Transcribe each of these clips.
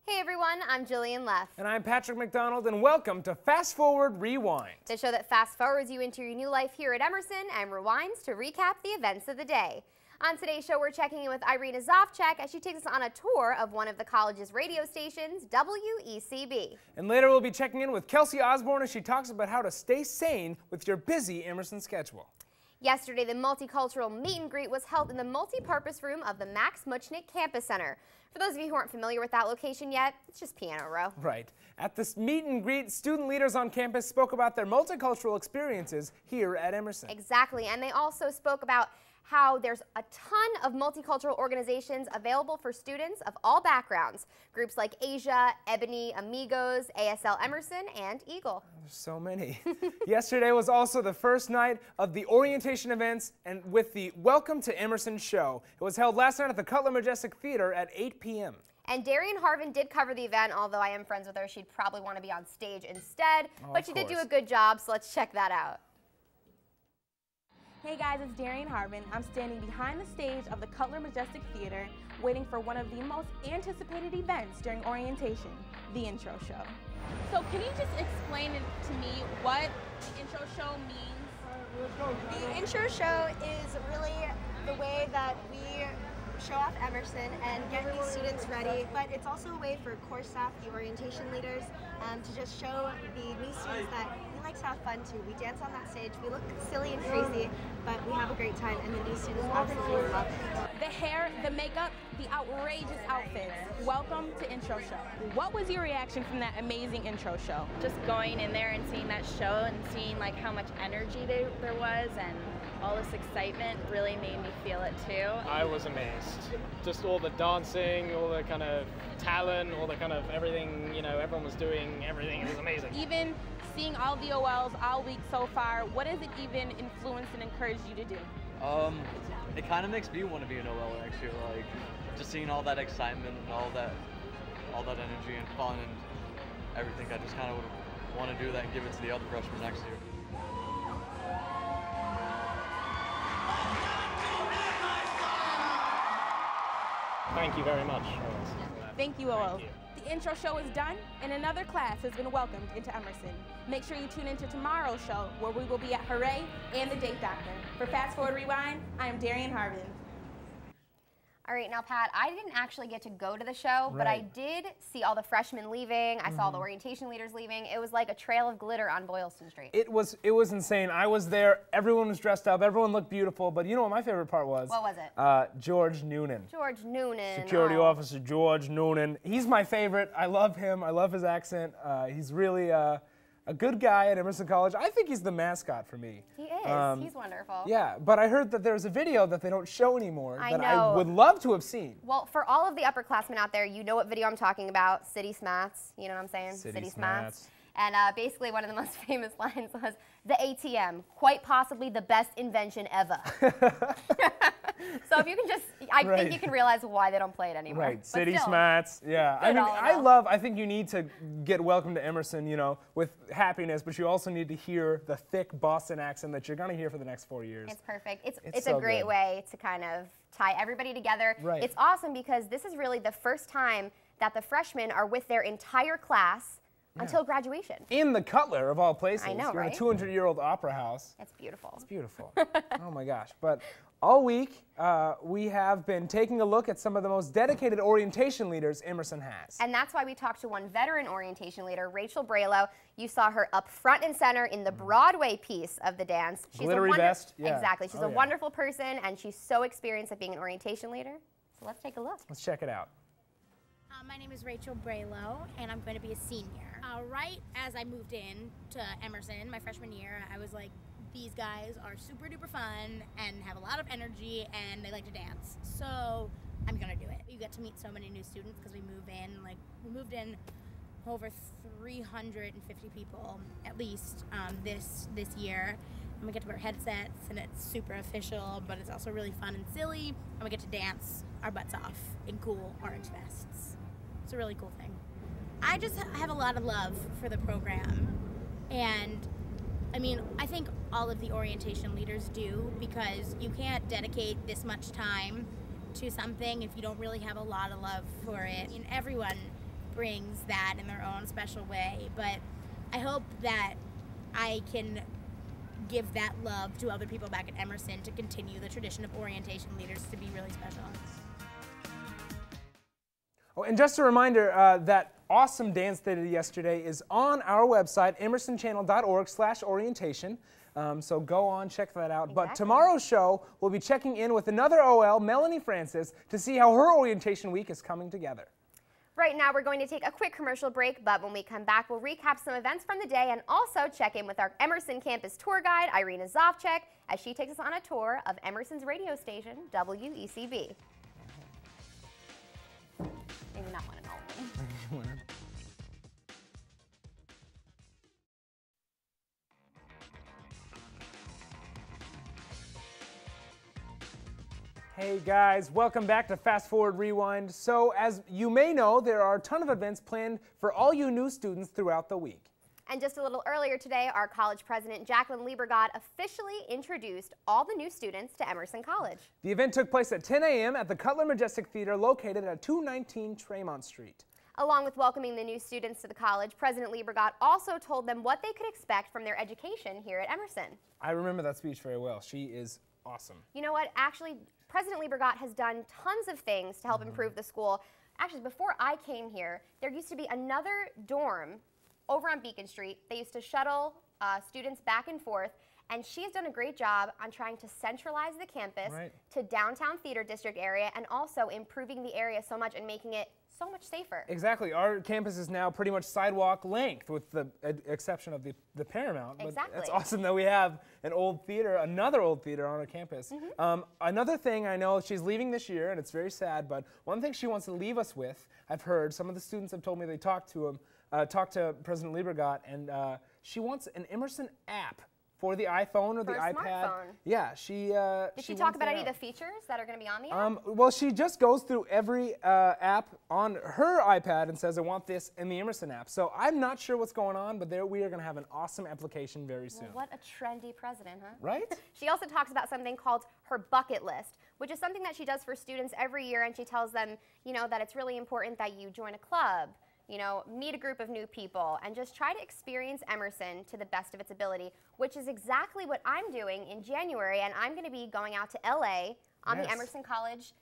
Hey everyone, I'm Jillian Leff. And I'm Patrick McDonald, and welcome to Fast Forward Rewind. The show that fast forwards you into your new life here at Emerson and rewinds to recap the events of the day. On today's show, we're checking in with Irina Zofchek as she takes us on a tour of one of the college's radio stations, WECB. And later we'll be checking in with Kelsey Osborne as she talks about how to stay sane with your busy Emerson schedule. Yesterday, the multicultural meet and greet was held in the multi-purpose room of the Max Muchnick Campus Center. For those of you who aren't familiar with that location yet, it's just piano row. Right. At this meet and greet, student leaders on campus spoke about their multicultural experiences here at Emerson. Exactly, and they also spoke about how there's a ton of multicultural organizations available for students of all backgrounds. Groups like Asia, Ebony, Amigos, ASL Emerson, and Eagle. There's so many. Yesterday was also the first night of the orientation events and with the Welcome to Emerson show. It was held last night at the Cutler Majestic Theater at 8 p.m. And Darian Harvin did cover the event, although I am friends with her. She'd probably want to be on stage instead, but she did do a good job, so let's check that out. Hey guys, it's Darian Harvin. I'm standing behind the stage of the Cutler Majestic Theater, waiting for one of the most anticipated events during orientation, the intro show. So can you just explain it to me what the intro show means? The intro show is really the way that we show off Emerson and get these students ready, but it's also a way for core staff, the orientation leaders, to just show the new students that we like to have fun too. We dance on that stage, we look silly and crazy, but we have a great time and the new students absolutely love it. The hair, the makeup, the outrageous outfits. Welcome to Intro Show. What was your reaction from that amazing intro show? Just going in there and seeing that show and seeing like how much energy there was and all this excitement really made me feel it too. I was amazed. Just all the dancing, all the kind of talent, all the kind of everything, you know, everyone was doing everything. It was amazing. Even seeing all the OLs all week so far, what has it even influenced and encouraged you to do? It kind of makes me want to be an OL actually, like just seeing all that excitement and all that energy and fun and everything. I just kind of would want to do that and give it to the other freshmen next year. Thank you very much. Thank you, OL. The intro show is done, and another class has been welcomed into Emerson. Make sure you tune into tomorrow's show, where we will be at Hooray and the Date Doctor. For Fast Forward Rewind, I am Darian Harvin. All right, now Pat, I didn't actually get to go to the show, but I did see all the freshmen leaving. I saw the orientation leaders leaving. It was like a trail of glitter on Boylston Street. It was insane. I was there. Everyone was dressed up. Everyone looked beautiful. But you know what my favorite part was? What was it? George Noonan. George Noonan. Security officer George Noonan. He's my favorite. I love him. I love his accent. He's really a good guy at Emerson College. I think he's the mascot for me. He is. He's wonderful. Yeah, but I heard that there's a video that they don't show anymore I that know. I would love to have seen. Well, for all of the upperclassmen out there, you know what video I'm talking about. City Smats. You know what I'm saying? City Smats. And basically one of the most famous lines was, "The ATM, quite possibly the best invention ever." So if you can just, I think you can realize why they don't play it anymore. Right, But City still, Smats, yeah. I mean, all in I think you need to get welcome to Emerson, you know, with happiness, but you also need to hear the thick Boston accent that you're going to hear for the next 4 years. It's perfect. It's so a great good. way to kind of tie everybody together. Right. It's awesome because this is really the first time that the freshmen are with their entire class until graduation. In the Cutler, of all places. I know, You're right? in a 200-year-old opera house. It's beautiful. It's beautiful. Oh my gosh. But all week, we have been taking a look at some of the most dedicated orientation leaders Emerson has. And that's why we talked to one veteran orientation leader, Rachel Braylow. You saw her up front and center in the Broadway piece of the dance. She's Glittery vest. Yeah. Exactly. She's a wonderful person, and she's so experienced at being an orientation leader. So let's take a look. Let's check it out. My name is Rachel Braylow, and I'm going to be a senior. Right as I moved in to Emerson, my freshman year, I was like, these guys are super duper fun and have a lot of energy and they like to dance. So I'm going to do it. You get to meet so many new students because we moved in over 350 people at least this year. And we get to wear headsets and it's super official, but it's also really fun and silly. And we get to dance our butts off in cool orange vests. It's a really cool thing. I just have a lot of love for the program, and I mean, I think all of the orientation leaders do, because you can't dedicate this much time to something if you don't really have a lot of love for it. I mean, everyone brings that in their own special way, but I hope that I can give that love to other people back at Emerson to continue the tradition of orientation leaders to be really special. Oh, and just a reminder, that awesome dance they did yesterday is on our website, emersonchannel.org/orientation. So go on, check that out. Exactly. But tomorrow's show, we'll be checking in with another OL, Melanie Francis, to see how her orientation week is coming together. Right now, we're going to take a quick commercial break, but when we come back, we'll recap some events from the day and also check in with our Emerson campus tour guide, Irina Zovchek, as she takes us on a tour of Emerson's radio station, WECB. Maybe not one and only. Hey guys, welcome back to Fast Forward Rewind. So as you may know, there are a ton of events planned for all you new students throughout the week. And just a little earlier today, our college president, Jacqueline Liebergott, officially introduced all the new students to Emerson College. The event took place at 10 a.m. at the Cutler Majestic Theater located at 219 Tremont Street. Along with welcoming the new students to the college, President Liebergott also told them what they could expect from their education here at Emerson. I remember that speech very well. She is awesome. You know what? Actually, President Liebergott has done tons of things to help improve the school. Actually, before I came here, there used to be another dorm over on Beacon Street. They used to shuttle students back and forth, and she has done a great job on trying to centralize the campus to downtown theater district area and also improving the area so much and making it so much safer. Exactly. Our campus is now pretty much sidewalk length with the exception of the Paramount. But Exactly. it's awesome that we have an old theater, another old theater on our campus. Another thing, I know she's leaving this year and it's very sad, but one thing she wants to leave us with, I've heard, some of the students have told me they talked to President Liebergott, and she wants an Emerson app for the iPhone or the iPad. Smartphone. Yeah, she Did she talk about any of the features that are going to be on the app? Well, she just goes through every app on her iPad and says, I want this in the Emerson app. So I'm not sure what's going on, but we are going to have an awesome application very soon. Well, what a trendy president, huh? Right? She also talks about something called her bucket list, which is something that she does for students every year, and she tells them, you know, that it's really important that you join a club, you know, meet a group of new people, and just try to experience Emerson to the best of its ability, which is exactly what I'm doing in January, and I'm going to be going out to LA on the Emerson College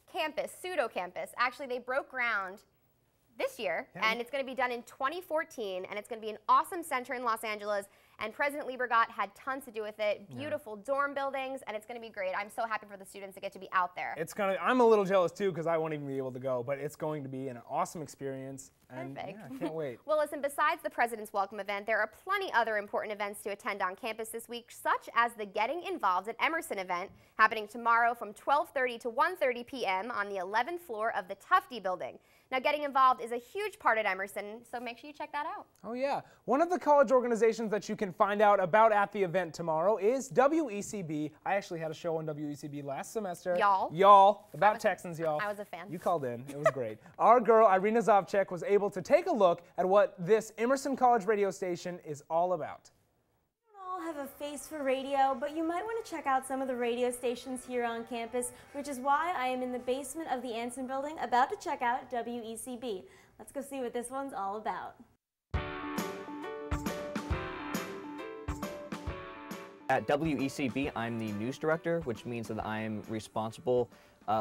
campus, pseudo campus. Actually, they broke ground this year, and it's going to be done in 2014, and it's going to be an awesome center in Los Angeles, and President Liebergott had tons to do with it. Beautiful dorm buildings, and it's going to be great. I'm so happy for the students to get to be out there. I'm a little jealous too because I won't even be able to go, but it's going to be an awesome experience. And Perfect. Yeah, I can't wait. Well, listen, besides the President's Welcome event, there are plenty other important events to attend on campus this week, such as the Getting Involved at Emerson event happening tomorrow from 12:30 to 1:30 p.m. on the 11th floor of the Tufte building. Now, Getting Involved is a huge part at Emerson, so make sure you check that out. Oh yeah. One of the college organizations that you can find out about at the event tomorrow is WECB. I actually had a show on WECB last semester. Y'all. About Texans, y'all. I was a fan. You called in. It was great. Our girl, Irina Zovchek, was able to take a look at what this Emerson College radio station is all about. Have a face for radio, but you might want to check out some of the radio stations here on campus, which is why I am in the basement of the Anson building about to check out WECB. Let's go see what this one's all about. At WECB, I'm the news director, which means that I am responsible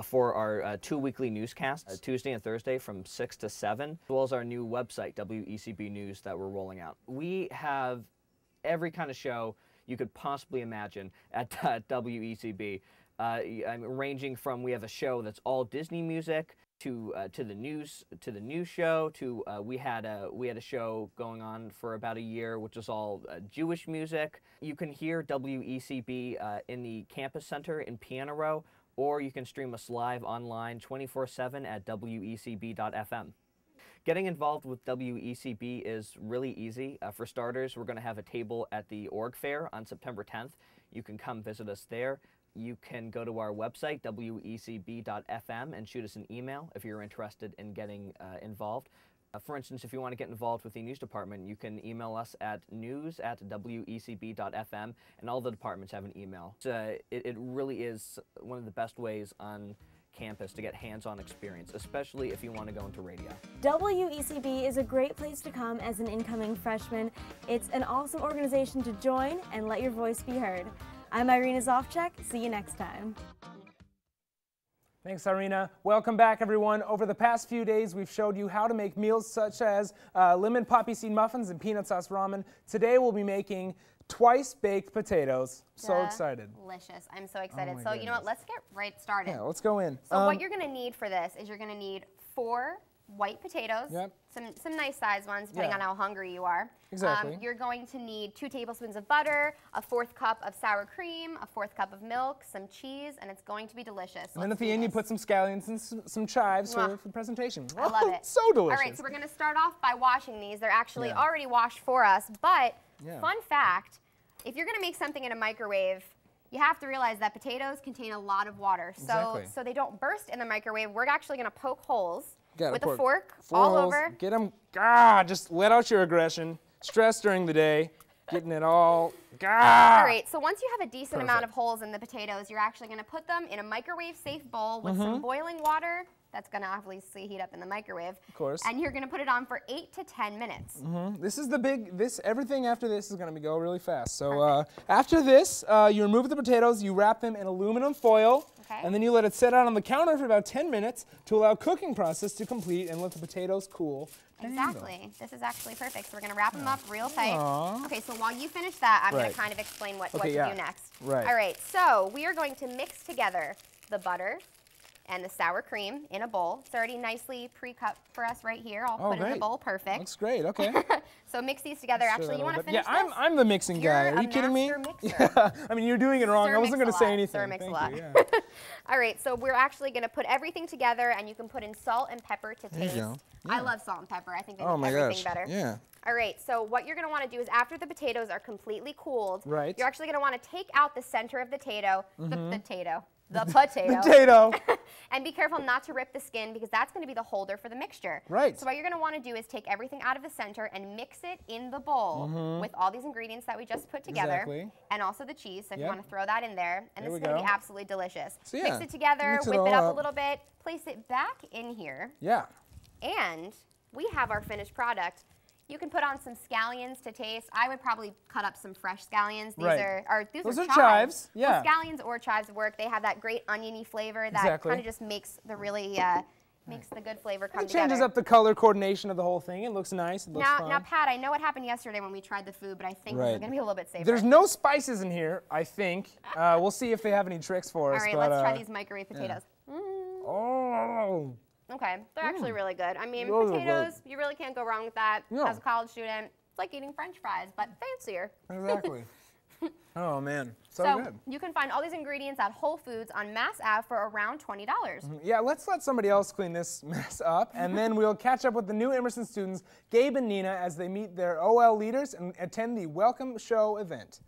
for our 2 weekly newscasts, Tuesday and Thursday from 6 to 7, as well as our new website, WECB News, that we're rolling out. We have every kind of show you could possibly imagine at WECB, ranging from, we have a show that's all Disney music to the news show to we had a show going on for about a year which is all Jewish music. You can hear WECB in the campus center in Piano Row, or you can stream us live online 24/7 at wecb.fm. Getting involved with WECB is really easy. For starters, we're going to have a table at the org fair on September 10th. You can come visit us there. You can go to our website, wecb.fm, and shoot us an email if you're interested in getting involved. For instance, if you want to get involved with the news department, you can email us at news@wecb.fm, and all the departments have an email. It really is one of the best ways on campus to get hands-on experience, especially if you want to go into radio. WECB is a great place to come as an incoming freshman. It's an awesome organization to join and let your voice be heard. I'm Irina Zofchek. See you next time. Thanks, Irina. Welcome back, everyone. Over the past few days, we've showed you how to make meals such as lemon poppy seed muffins and peanut sauce ramen. Today, we'll be making twice baked potatoes. So excited. Delicious. I'm so excited. So you know what? Let's get right started. Yeah, let's go in. So what you're going to need for this is you're going to need 4 white potatoes. Yep. Some nice sized ones, depending on how hungry you are. Exactly. You're going to need 2 tablespoons of butter, a 4th cup of sour cream, a 4th cup of milk, some cheese, and it's going to be delicious. And then at the end, you put some scallions and some chives for the presentation. I love it. So delicious. All right, so we're going to start off by washing these. They're actually already washed for us, but fun fact, if you're going to make something in a microwave, you have to realize that potatoes contain a lot of water. So they don't burst in the microwave. We're actually going to poke holes with a fork all over. Get them, just let out your aggression. Stress during the day, getting it all, All right, so once you have a decent amount of holes in the potatoes, you're actually going to put them in a microwave-safe bowl with some boiling water. That's going to obviously heat up in the microwave. Of course. And you're going to put it on for 8 to 10 minutes. This is the big, everything after this is going to go really fast. So after this, you remove the potatoes, you wrap them in aluminum foil, and then you let it sit out on the counter for about 10 minutes to allow cooking process to complete and let the potatoals cool. Exactly. This is actually perfect. So we're going to wrap them up real tight. Okay, so while you finish that, I'm going to kind of explain what to do next. Right. All right, so we are going to mix together the butter and the sour cream in a bowl. It's already nicely pre-cut for us right here. I'll put it in the bowl. Perfect. Looks great. Okay. So mix these together. Actually, you want to finish this? Yeah, I'm the mixing guy. Are you kidding me? Mixer. I mean, you're doing it wrong. Sir I wasn't going to say anything. Sir mix a lot. You, All right, so we're actually going to put everything together, and you can put in salt and pepper to taste. You go. I love salt and pepper. I think they make everything better. Yeah. All right, so what you're going to want to do is after the potatoes are completely cooled, right, you're actually going to want to take out the center of the potato, the potato. Potato. And be careful not to rip the skin because that's going to be the holder for the mixture. Right. So what you're going to want to do is take everything out of the center and mix it in the bowl with all these ingredients that we just put together. And also the cheese, so if you want to throw that in there. And this is going to be absolutely delicious. So mix it together, whip it up a little bit, place it back in here. Yeah. And we have our finished product. You can put on some scallions to taste. I would probably cut up some fresh scallions. These are chives. Yeah. Well, scallions or chives work. They have that great oniony flavor that kind of just makes the makes the good flavor come together. It changes up the color coordination of the whole thing. It looks nice. It looks fun. Now, Pat, I know what happened yesterday when we tried the food, but I think this is going to be a little bit safer. There's no spices in here, I think. We'll see if they have any tricks for us. All right, let's try these microwave potatoes. Oh. Okay, they're actually really good. I mean, potatoes, you really can't go wrong with that. As a college student, it's like eating French fries, but fancier. Exactly. Oh, man. So good. You can find all these ingredients at Whole Foods on Mass Ave for around $20. Yeah, let's let somebody else clean this mess up, and then we'll catch up with the new Emerson students, Gabe and Nina, as they meet their OL leaders and attend the Welcome Show event.